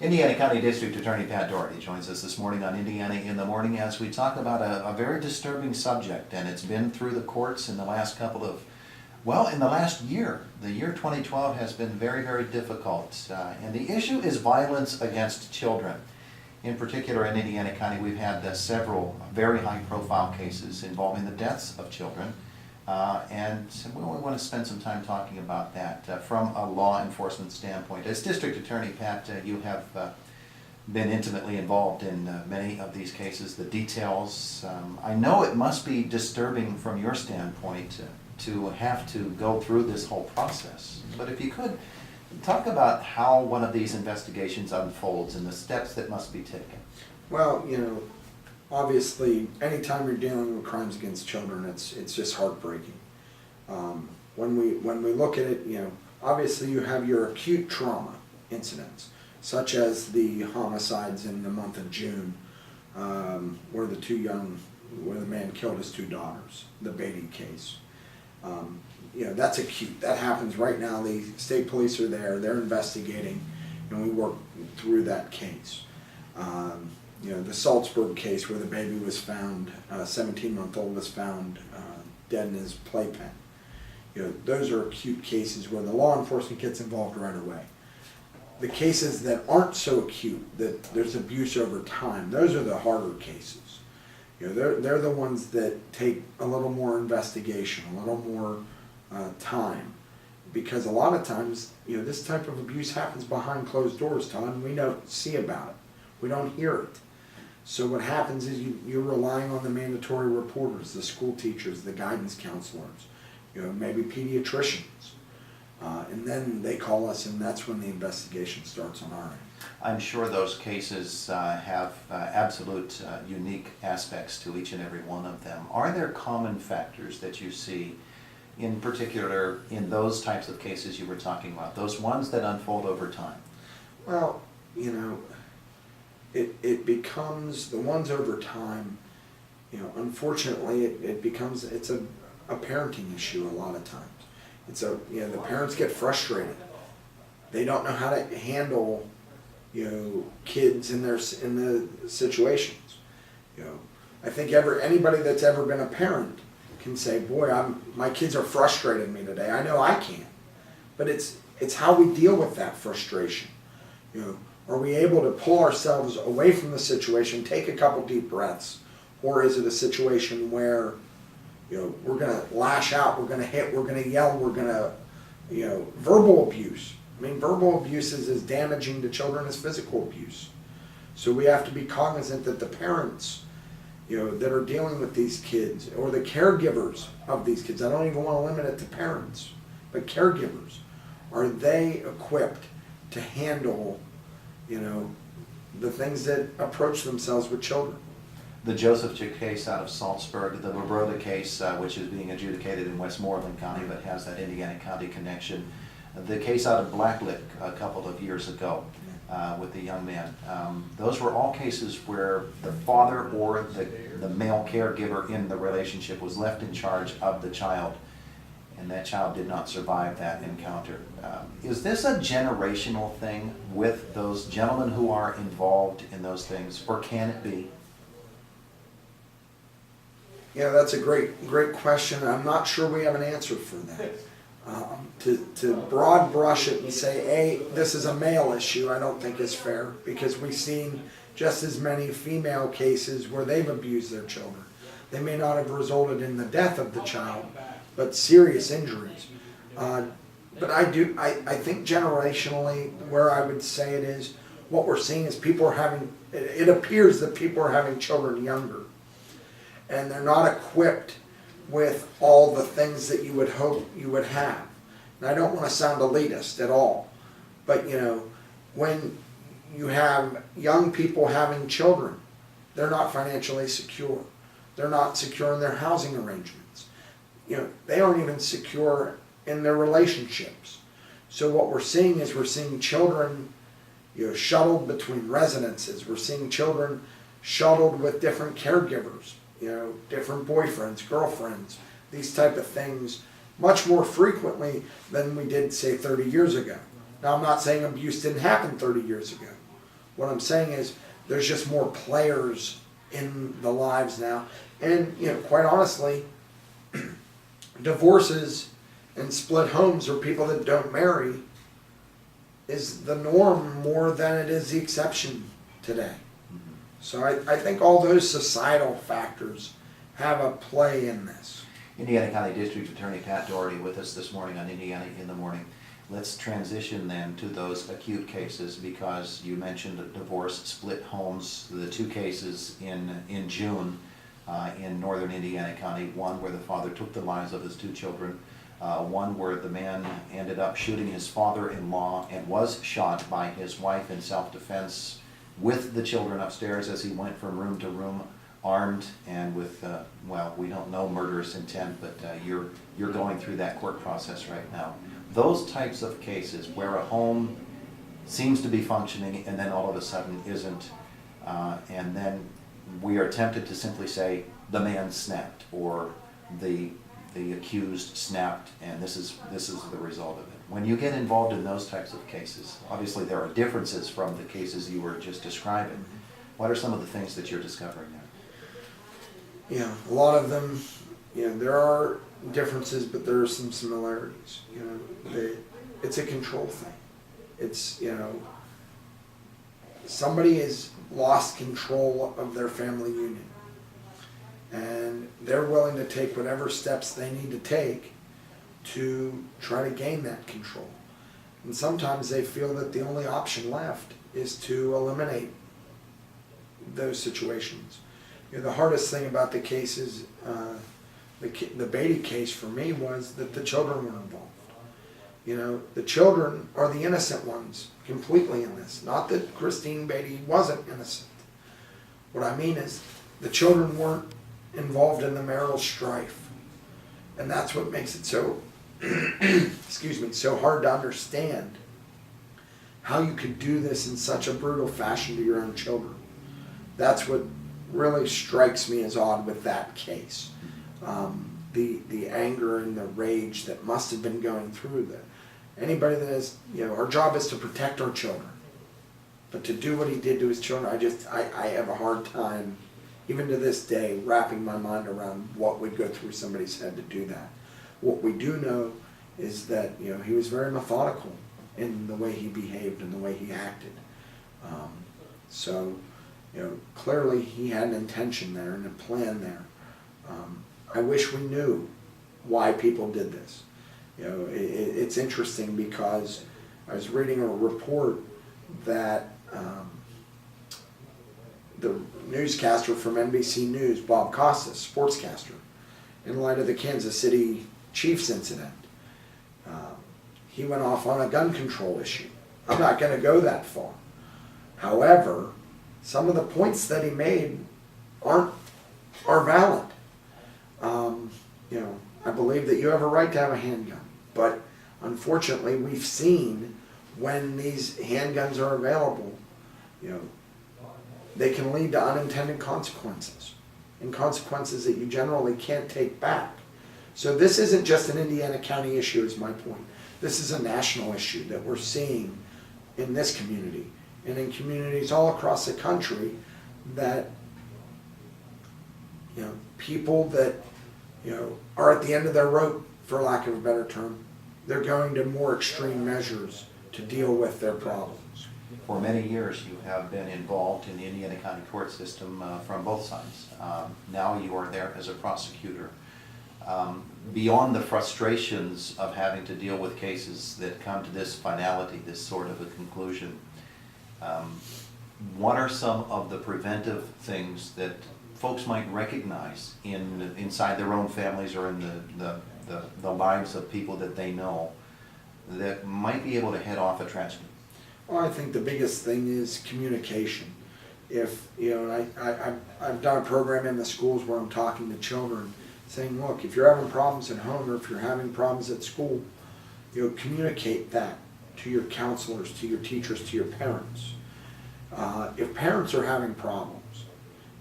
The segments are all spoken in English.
Indiana County District Attorney Pat Dougherty joins us this morning on Indiana in the Morning as we talk about a very disturbing subject, and it's been through the courts in the last in the last year. The year 2012 has been very, very difficult, and the issue is violence against children. In particular, in Indiana County, we've had several very high-profile cases involving the deaths of children. And we want to spend some time talking about that from a law enforcement standpoint. As District Attorney, Pat, you have been intimately involved in many of these cases. The details, I know it must be disturbing from your standpoint to have to go through this whole process. But if you could, talk about how one of these investigations unfolds and the steps that must be taken. Well, obviously, anytime you're dealing with crimes against children, it's just heartbreaking. When we look at it, obviously you have your acute trauma incidents, such as the homicides in the month of June, where the man killed his two daughters, the Beatty case. That's acute. That happens right now. The state police are there. They're investigating, and we work through that case. The Salzburg case where the baby was found, 17-month-old was found dead in his playpen. Those are acute cases where the law enforcement gets involved right away. The cases that aren't so acute, that there's abuse over time, those are the harder cases. They're the ones that take a little more investigation, a little more time. Because a lot of times, this type of abuse happens behind closed doors, Todd, and we don't see about it. We don't hear it. So what happens is you're relying on the mandatory reporters, the school teachers, the guidance counselors, maybe pediatricians. And then they call us, and that's when the investigation starts on our end. I'm sure those cases have absolute unique aspects to each and every one of them. Are there common factors that you see, in particular in those types of cases you were talking about, those ones that unfold over time? Well, it becomes, the ones over time, unfortunately it's a parenting issue a lot of times. The parents get frustrated. They don't know how to handle, kids in the situations. I think anybody that's ever been a parent can say, boy, my kids are frustrating me today. I know I can. But it's how we deal with that frustration. Are we able to pull ourselves away from the situation, take a couple deep breaths, or is it a situation where we're going to lash out, we're going to hit, we're going to yell, we're going to, verbal abuse. Verbal abuse is as damaging to children as physical abuse. So we have to be cognizant that the parents, that are dealing with these kids, or the caregivers of these kids, I don't even want to limit it to parents, but caregivers, are they equipped to handle the things that approach themselves with children? The Joseph case out of Salzburg, the Broda case, which is being adjudicated in Westmoreland County but has that Indiana County connection. The case out of Blacklick a couple of years ago with the young man. Those were all cases where the father or the male caregiver in the relationship was left in charge of the child, and that child did not survive that encounter. Is this a generational thing with those gentlemen who are involved in those things, or can it be? Yeah, that's a great question. I'm not sure we have an answer for that. To broad brush it and say, hey, this is a male issue, I don't think is fair, because we've seen just as many female cases where they've abused their children. They may not have resulted in the death of the child, but serious injuries. But I think generationally, where I would say it is, what we're seeing is it appears that people are having children younger. And they're not equipped with all the things that you would hope you would have. And I don't want to sound elitist at all, but when you have young people having children, they're not financially secure. They're not secure in their housing arrangements. They aren't even secure in their relationships. So what we're seeing is children shuttled between residences. We're seeing children shuttled with different caregivers. Different boyfriends, girlfriends, these type of things, much more frequently than we did, say, 30 years ago. Now, I'm not saying abuse didn't happen 30 years ago, What I'm saying is, there's just more players in the lives now. And, quite honestly, divorces and split homes, or people that don't marry, is the norm more than it is the exception today. So I think all those societal factors have a play in this. Indiana County District Attorney Pat Dougherty with us this morning on Indiana in the Morning. Let's transition then to those acute cases, because you mentioned divorce, split homes, the two cases in June in northern Indiana County, one where the father took the lives of his two children, one where the man ended up shooting his father-in-law and was shot by his wife in self-defense with the children upstairs as he went from room to room, armed and with, well, we don't know murderous intent, but you're going through that court process right now. Those types of cases where a home seems to be functioning and then all of a sudden isn't, and then we are tempted to simply say the man snapped, or the accused snapped, and this is the result of it. When you get involved in those types of cases, obviously there are differences from the cases you were just describing. What are some of the things that you're discovering there? Yeah, a lot of them, there are differences, but there are some similarities. It's a control thing. It's, somebody has lost control of their family union, and they're willing to take whatever steps they need to take to try to gain that control. And sometimes they feel that the only option left is to eliminate those situations. The hardest thing about the case is, the Beatty case for me was that the children were involved. The children are the innocent ones completely in this. Not that Christine Beatty wasn't innocent. What I mean is the children weren't involved in the marital strife. And that's what makes it so, excuse me, so hard to understand how you could do this in such a brutal fashion to your own children. That's what really strikes me as odd with that case. The anger and the rage that must have been going through that. Anybody that is, our job is to protect our children. But to do what he did to his children, I have a hard time, even to this day, wrapping my mind around what would go through somebody's head to do that. What we do know is that, he was very methodical in the way he behaved and the way he acted. So, clearly he had an intention there and a plan there. I wish we knew why people did this. It's interesting because I was reading a report that the newscaster from NBC News, Bob Costas, sportscaster, in light of the Kansas City Chiefs incident, he went off on a gun control issue. I'm not going to go that far. However, some of the points that he made are valid. I believe that you have a right to have a handgun, but unfortunately we've seen when these handguns are available, they can lead to unintended consequences, and consequences that you generally can't take back. So this isn't just an Indiana County issue, is my point. This is a national issue that we're seeing in this community and in communities all across the country, that people that are at the end of their rope, for lack of a better term, they're going to more extreme measures to deal with their problems. For many years you have been involved in the Indiana County court system from both sides. Now you are there as a prosecutor. Beyond the frustrations of having to deal with cases that come to this finality, this sort of a conclusion, what are some of the preventive things that folks might recognize inside their own families or in the lives of people that they know that might be able to head off a tragedy? Well, I think the biggest thing is communication. If, I've done a program in the schools where I'm talking to children saying, look, if you're having problems at home or if you're having problems at school, communicate that to your counselors, to your teachers, to your parents. If parents are having problems,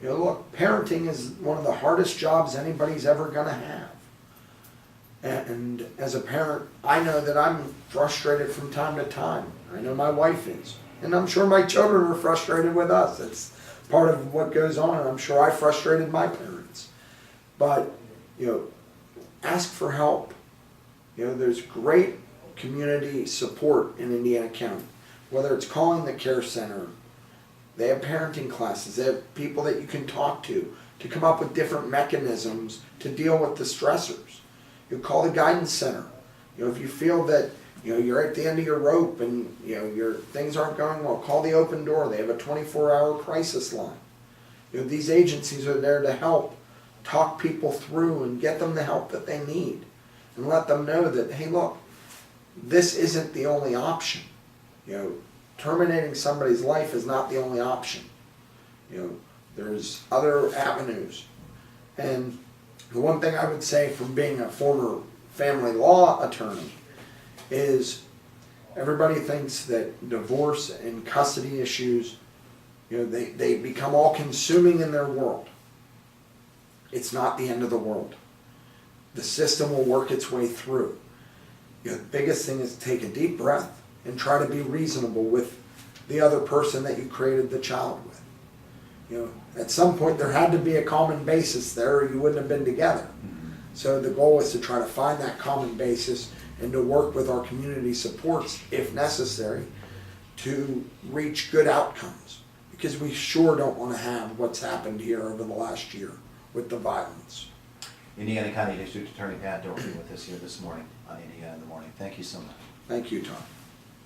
look, parenting is one of the hardest jobs anybody's ever going to have. And as a parent, I know that I'm frustrated from time to time. I know my wife is. And I'm sure my children are frustrated with us. It's part of what goes on, and I'm sure I frustrated my parents. But, ask for help. There's great community support in Indiana County. Whether it's calling the care center, they have parenting classes, they have people that you can talk to come up with different mechanisms to deal with the stressors. You call the guidance center. If you feel that you're at the end of your rope and your things aren't going well, call the open door. They have a 24-hour crisis line. These agencies are there to help talk people through and get them the help that they need, and let them know that, hey, look, this isn't the only option. Terminating somebody's life is not the only option. There's other avenues. And the one thing I would say from being a former family law attorney is everybody thinks that divorce and custody issues, they become all consuming in their world. It's not the end of the world. The system will work its way through. The biggest thing is to take a deep breath and try to be reasonable with the other person that you created the child with. At some point there had to be a common basis there, or you wouldn't have been together. So the goal is to try to find that common basis and to work with our community supports, if necessary, to reach good outcomes. Because we sure don't want to have what's happened here over the last year with the violence. Indiana County District Attorney Pat Dougherty with us here this morning on Indiana in the Morning. Thank you so much. Thank you, Tom.